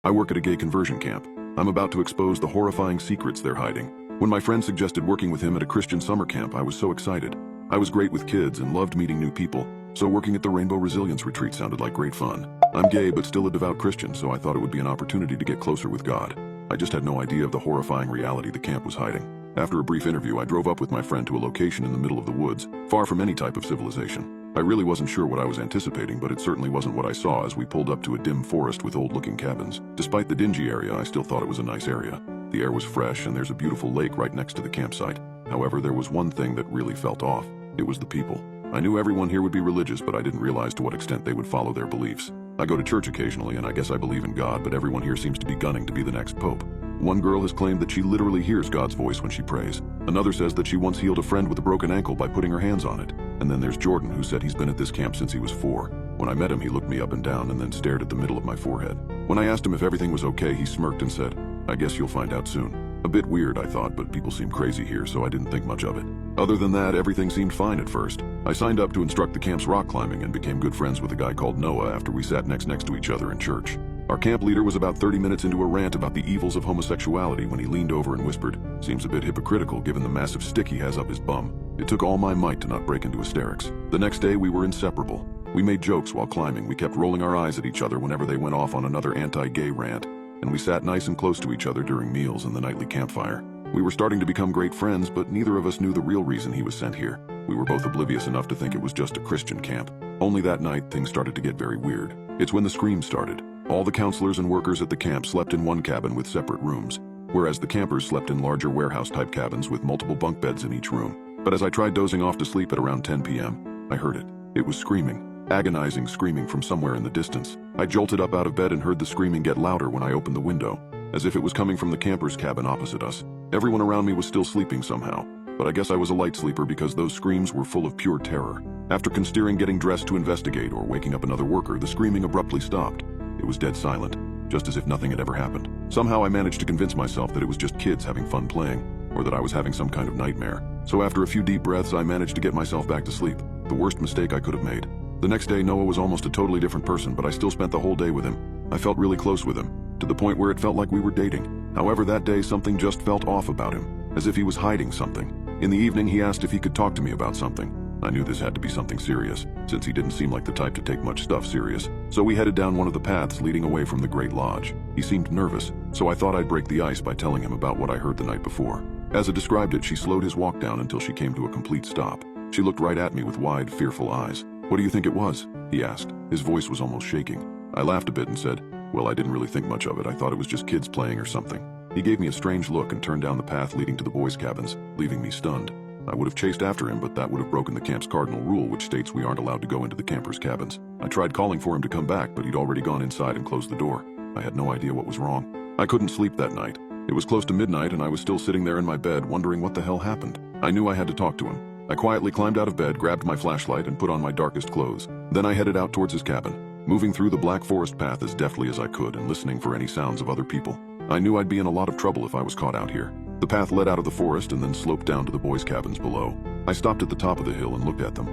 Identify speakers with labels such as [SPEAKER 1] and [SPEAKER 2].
[SPEAKER 1] I work at a gay conversion camp. I'm about to expose the horrifying secrets they're hiding. When my friend suggested working with him at a Christian summer camp, I was so excited. I was great with kids and loved meeting new people, so working at the Rainbow Resilience Retreat sounded like great fun. I'm gay but still a devout Christian, so I thought it would be an opportunity to get closer with God. I just had no idea of the horrifying reality the camp was hiding. After a brief interview, I drove up with my friend to a location in the middle of the woods, far from any type of civilization. I really wasn't sure what I was anticipating, but it certainly wasn't what I saw as we pulled up to a dim forest with old-looking cabins. Despite the dingy area, I still thought it was a nice area. The air was fresh, and there's a beautiful lake right next to the campsite. However, there was one thing that really felt off. It was the people. I knew everyone here would be religious, but I didn't realize to what extent they would follow their beliefs. I go to church occasionally, and I guess I believe in God, but everyone here seems to be gunning to be the next pope. One girl has claimed that she literally hears God's voice when she prays. Another says that she once healed a friend with a broken ankle by putting her hands on it. And then there's Jordan, who said he's been at this camp since he was 4. When I met him, he looked me up and down and then stared at the middle of my forehead. When I asked him if everything was okay, he smirked and said, "I guess you'll find out soon." A bit weird, I thought, but people seem crazy here, so I didn't think much of it. Other than that, everything seemed fine at first. I signed up to instruct the camp's rock climbing and became good friends with a guy called Noah after we sat next to each other in church. Our camp leader was about 30 minutes into a rant about the evils of homosexuality when he leaned over and whispered, "Seems a bit hypocritical given the massive stick he has up his bum." It took all my might to not break into hysterics. The next day, we were inseparable. We made jokes while climbing. We kept rolling our eyes at each other whenever they went off on another anti-gay rant, and we sat nice and close to each other during meals and the nightly campfire. We were starting to become great friends, but neither of us knew the real reason he was sent here. We were both oblivious enough to think it was just a Christian camp. Only that night, things started to get very weird. It's when the screams started. All the counselors and workers at the camp slept in one cabin with separate rooms, whereas the campers slept in larger warehouse-type cabins with multiple bunk beds in each room. But as I tried dozing off to sleep at around 10 p.m., I heard it. It was screaming. Agonizing screaming from somewhere in the distance. I jolted up out of bed and heard the screaming get louder when I opened the window, as if it was coming from the camper's cabin opposite us. Everyone around me was still sleeping somehow, but I guess I was a light sleeper because those screams were full of pure terror. After considering getting dressed to investigate or waking up another worker, the screaming abruptly stopped. It was dead silent, just as if nothing had ever happened. Somehow I managed to convince myself that it was just kids having fun playing, or that I was having some kind of nightmare. So after a few deep breaths, I managed to get myself back to sleep. The worst mistake I could have made. The next day, Noah was almost a totally different person, but I still spent the whole day with him. I felt really close with him, to the point where it felt like we were dating. However, that day something just felt off about him, as if he was hiding something. In the evening, he asked if he could talk to me about something. I knew this had to be something serious, since he didn't seem like the type to take much stuff serious. So we headed down one of the paths leading away from the Great Lodge. He seemed nervous, so I thought I'd break the ice by telling him about what I heard the night before. As I described it, she slowed his walk down until she came to a complete stop. She looked right at me with wide, fearful eyes. "What do you think it was?" he asked. His voice was almost shaking. I laughed a bit and said, "Well, I didn't really think much of it. I thought it was just kids playing or something." He gave me a strange look and turned down the path leading to the boys' cabins, leaving me stunned. I would have chased after him, but that would have broken the camp's cardinal rule, which states we aren't allowed to go into the campers' cabins. I tried calling for him to come back, but he'd already gone inside and closed the door. I had no idea what was wrong. I couldn't sleep that night. It was close to midnight, and I was still sitting there in my bed, wondering what the hell happened. I knew I had to talk to him. I quietly climbed out of bed, grabbed my flashlight, and put on my darkest clothes. Then I headed out towards his cabin, moving through the black forest path as deftly as I could and listening for any sounds of other people. I knew I'd be in a lot of trouble if I was caught out here. The path led out of the forest and then sloped down to the boys' cabins below. I stopped at the top of the hill and looked at them.